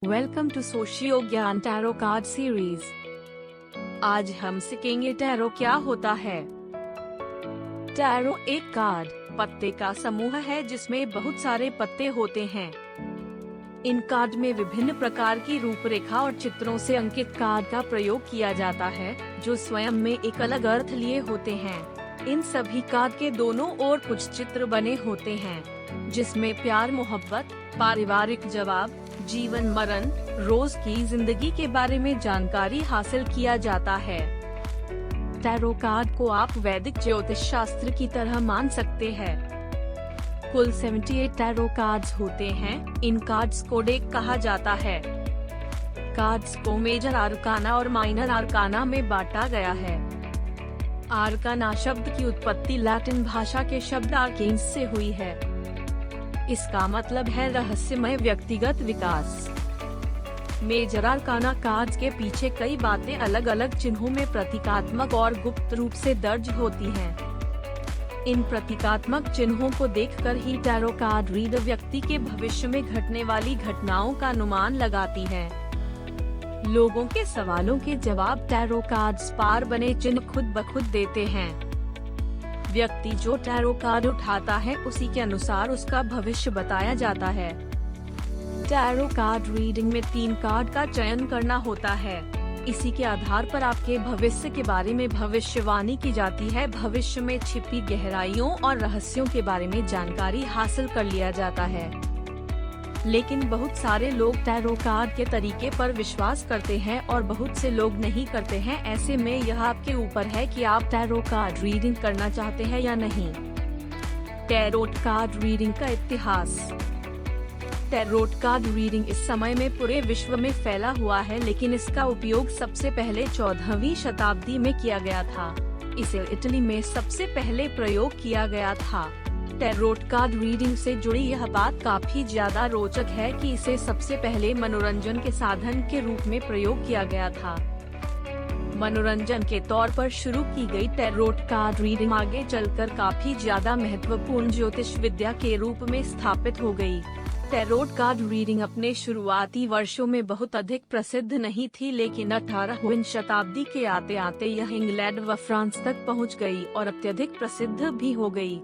Welcome to socio ज्ञान tarot card series. आज हम सीखेंगे टैरो क्या होता है। टैरो एक कार्ड पत्ते का समूह है जिसमें बहुत सारे पत्ते होते हैं। इन कार्ड में विभिन्न प्रकार की रूपरेखा और चित्रों से अंकित कार्ड का प्रयोग किया जाता है, जो स्वयं में एक अलग अर्थ लिए होते हैं। इन सभी कार्ड के दोनों ओर कुछ चित्र बने होते हैं, जिसमें प्यार, मोहब्बत, पारिवारिक जवाब, जीवन मरण, रोज की जिंदगी के बारे में जानकारी हासिल किया जाता है। टैरो कार्ड को आप वैदिक ज्योतिष शास्त्र की तरह मान सकते हैं। कुल 78 टैरो कार्ड्स होते हैं। इन कार्ड्स को डेक कहा जाता है। कार्ड्स को मेजर आर्काना और माइनर आर्काना में बांटा गया है। आर्काना शब्द की उत्पत्ति लैटिन भाषा के शब्द आर्केन्स से हुई है। इसका मतलब है रहस्यमय व्यक्तिगत विकास। मेजर आर्काना कार्ड्स के पीछे कई बातें अलग अलग चिन्हों में प्रतीकात्मक और गुप्त रूप से दर्ज होती हैं। इन प्रतीकात्मक चिन्हों को देखकर ही टैरो कार्ड रीडर व्यक्ति के भविष्य में घटने वाली घटनाओं का अनुमान लगाती है। लोगों के सवालों के जवाब टैरो कार्ड्स पार बने चिन्ह खुद ब खुद देते हैं। व्यक्ति जो टैरो कार्ड उठाता है उसी के अनुसार उसका भविष्य बताया जाता है। टैरो कार्ड रीडिंग में 3 कार्ड का चयन करना होता है। इसी के आधार पर आपके भविष्य के बारे में भविष्यवाणी की जाती है। भविष्य में छिपी गहराइयों और रहस्यों के बारे में जानकारी हासिल कर लिया जाता है। लेकिन बहुत सारे लोग टैरो कार्ड के तरीके पर विश्वास करते हैं और बहुत से लोग नहीं करते हैं। ऐसे में यह आपके ऊपर है कि आप टैरो कार्ड रीडिंग करना चाहते हैं या नहीं। टैरोट कार्ड रीडिंग का इतिहास। टैरोट कार्ड रीडिंग इस समय में पूरे विश्व में फैला हुआ है, लेकिन इसका उपयोग सबसे पहले 14वीं शताब्दी में किया गया था। इसे इटली में सबसे पहले प्रयोग किया गया था। टैरोट कार्ड रीडिंग से जुड़ी यह बात काफी ज्यादा रोचक है कि इसे सबसे पहले मनोरंजन के साधन के रूप में प्रयोग किया गया था। मनोरंजन के तौर पर शुरू की गई टैरोट कार्ड रीडिंग आगे चलकर काफी ज्यादा महत्वपूर्ण ज्योतिष विद्या के रूप में स्थापित हो गई। टैरोट कार्ड रीडिंग अपने शुरुआती वर्षों में बहुत अधिक प्रसिद्ध नहीं थी, लेकिन 18वीं शताब्दी के आते आते यह इंग्लैंड व फ्रांस तक पहुंच गई और अत्यधिक प्रसिद्ध भी हो गई।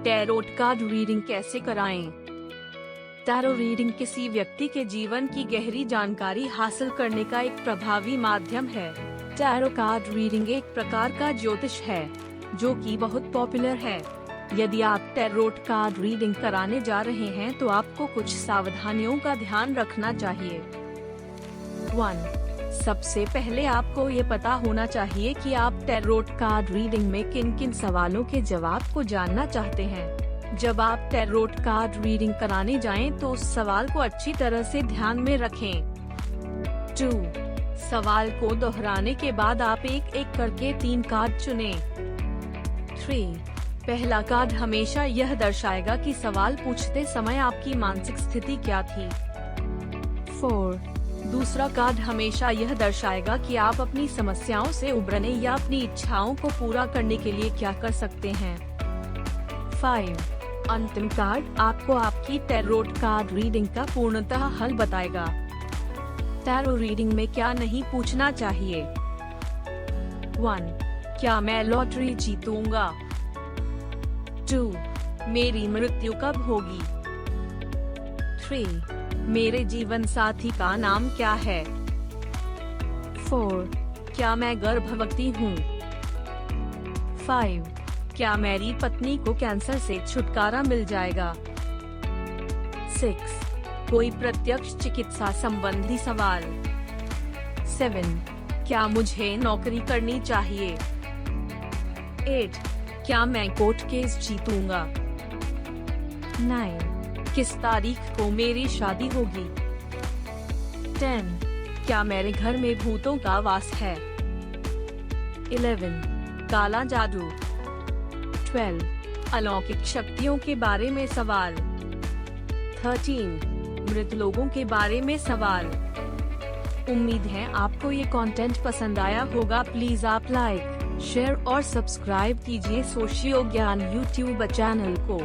टैरोट कार्ड रीडिंग कैसे कराएं? टैरो रीडिंग किसी व्यक्ति के जीवन की गहरी जानकारी हासिल करने का एक प्रभावी माध्यम है। टैरो कार्ड रीडिंग एक प्रकार का ज्योतिष है जो कि बहुत पॉपुलर है। यदि आप टैरोट कार्ड रीडिंग कराने जा रहे हैं तो आपको कुछ सावधानियों का ध्यान रखना चाहिए। 1. सबसे पहले आपको ये पता होना चाहिए कि आप टैरोट कार्ड रीडिंग में किन किन सवालों के जवाब को जानना चाहते हैं। जब आप टैरोट कार्ड रीडिंग कराने जाएं तो उस सवाल को अच्छी तरह से ध्यान में रखें। 2. सवाल को दोहराने के बाद आप एक एक करके 3 कार्ड चुनें। 3. पहला कार्ड हमेशा यह दर्शाएगा कि सवाल पूछते समय आपकी मानसिक स्थिति क्या थी। 4. दूसरा कार्ड हमेशा यह दर्शाएगा कि आप अपनी समस्याओं से उबरने या अपनी इच्छाओं को पूरा करने के लिए क्या कर सकते हैं। 5. अंतिम कार्ड आपको आपकी टैरोट कार्ड रीडिंग का पूर्णतः हल बताएगा। टैरो रीडिंग में क्या नहीं पूछना चाहिए। 1. क्या मैं लॉटरी जीतूंगा? 2. मेरी मृत्यु कब होगी? 3. मेरे जीवन साथी का नाम क्या है? 4. क्या मैं गर्भवती हूँ? 5. क्या मेरी पत्नी को कैंसर से छुटकारा मिल जाएगा? 6. कोई प्रत्यक्ष चिकित्सा संबंधी सवाल? 7. क्या मुझे नौकरी करनी चाहिए? 8. क्या मैं कोर्ट केस जीतूंगा? 9. किस तारीख को मेरी शादी होगी? 10. क्या मेरे घर में भूतों का वास है? 11. काला जादू? 12. अलौकिक शक्तियों के बारे में सवाल? 13. मृत लोगों के बारे में सवाल? उम्मीद है आपको ये कंटेंट पसंद आया होगा। प्लीज आप लाइक, शेयर और सब्सक्राइब कीजिए सोशियो ज्ञान यूट्यूब चैनल को।